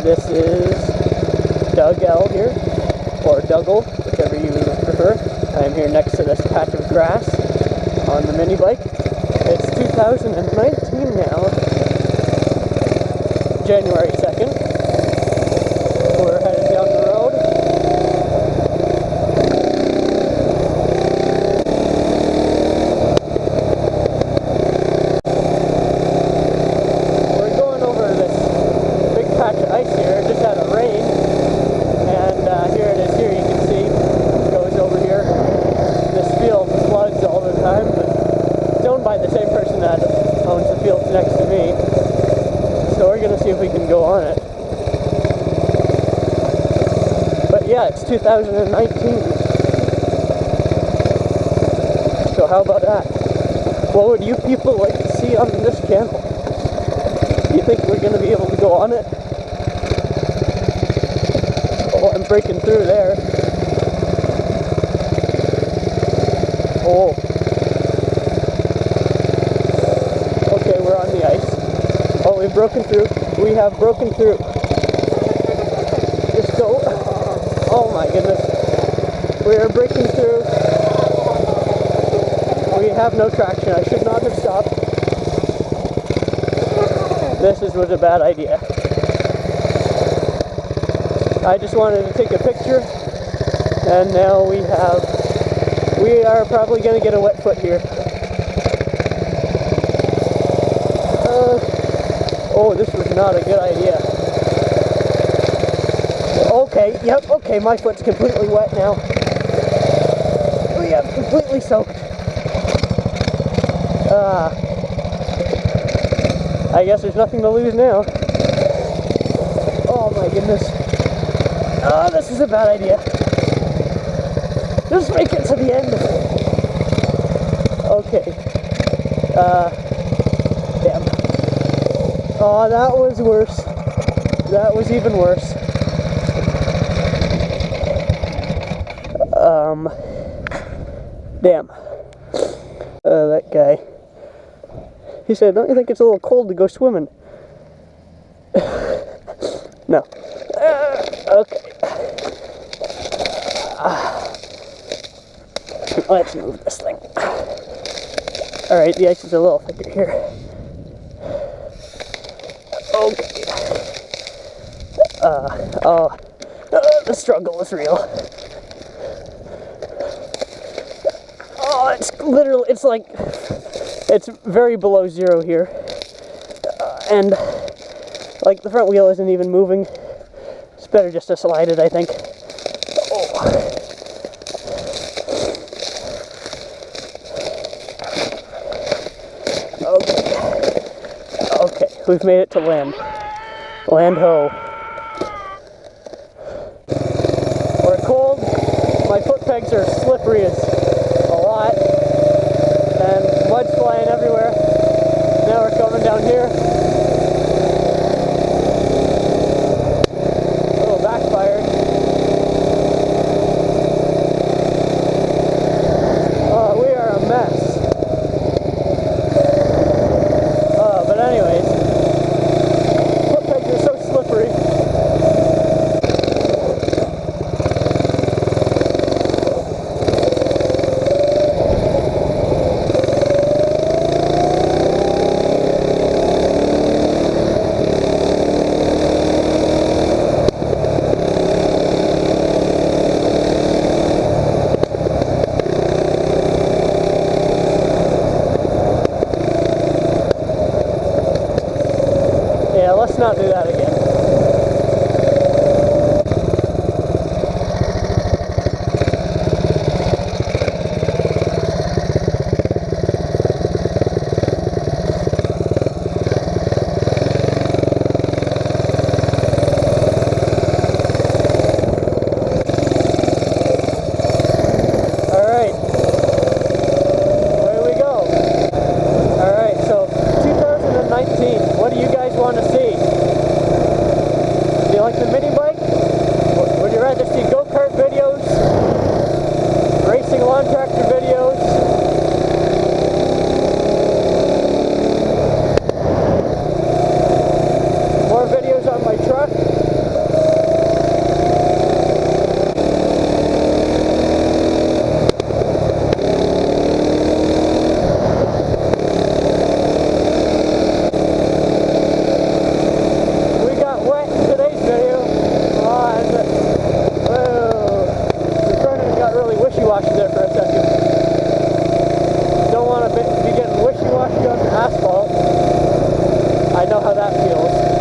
This is Doug L here, or Dougal, whichever you prefer. I'm here next to this patch of grass on the mini bike. It's 2019 now, January 2nd. We're headed down the road. We're going over this big patch of ice here. It just had a rain, and here it is. Here you can see it goes over here. This field floods all the time, but it's owned by the same person that owns the field next to me. So we're gonna see if we can go on it. But yeah, it's 2019. So how about that? What would you people like to see on this channel? Do you think we're gonna be able to go on it? Oh, I'm breaking through there. Oh. Okay, we're on the ice. Oh, we've broken through. We have broken through. Just go. Oh my goodness. We are breaking through. We have no traction. I should not have stopped. This was a bad idea. I just wanted to take a picture, and now we are probably going to get a wet foot here. Oh, this was not a good idea. Okay, yep, okay, my foot's completely wet now. We have completely soaked. I guess there's nothing to lose now. Oh my goodness. Oh, this is a bad idea. Just make it to the end. Okay. Damn. Oh, that was worse. That was even worse. Damn. That guy. He said, don't you think it's a little cold to go swimming? No. Okay. Let's move this thing. Alright, the ice is a little thicker here. Okay. The struggle is real. Oh, it's literally, it's like, it's very below zero here. And, like, the front wheel isn't even moving. It's better just to slide it, I think. Oh. Okay, we've made it to land. Land ho. We're cold. My foot pegs are slippery as a lot. And mud's flying everywhere. Now we're coming down here. A little backfired. Oh, we are a mess. But anyways, foot pegs are so slippery. Yeah, let's not do that again. Alright. Where we go? Alright, so 2019, what do you guys want to see? Do you like the mini bike? Would you rather see go-kart videos? Racing lawn tractor videos? More videos on my truck? that feels.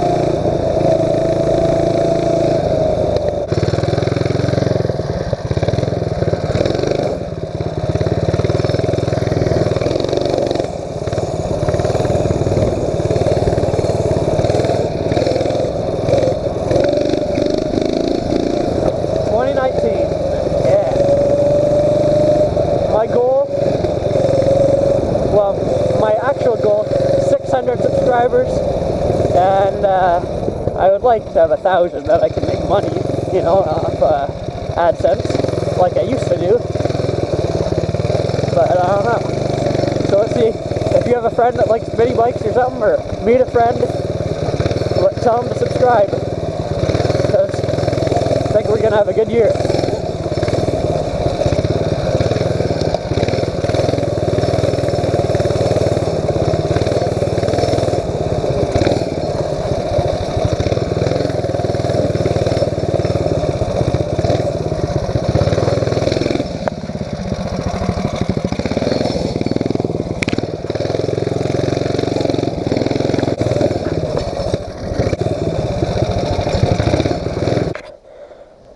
2019, yeah. My goal, well, my actual goal, 600 subscribers, and I would like to have 1,000 that I can make money, you know, off AdSense, like I used to do, but I don't know. So let's see, if you have a friend that likes mini bikes or something, or meet a friend, tell them to subscribe, because I think we're going to have a good year.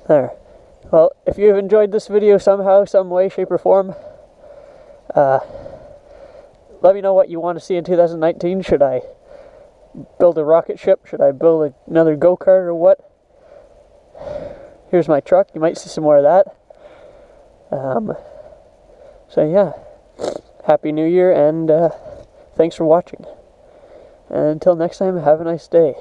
There. Well, if you've enjoyed this video somehow, some way, shape, or form, let me know what you want to see in 2019. Should I build a rocket ship? Should I build another go-kart or what? Here's my truck. You might see some more of that. So yeah, Happy New Year, and thanks for watching. And until next time, have a nice day.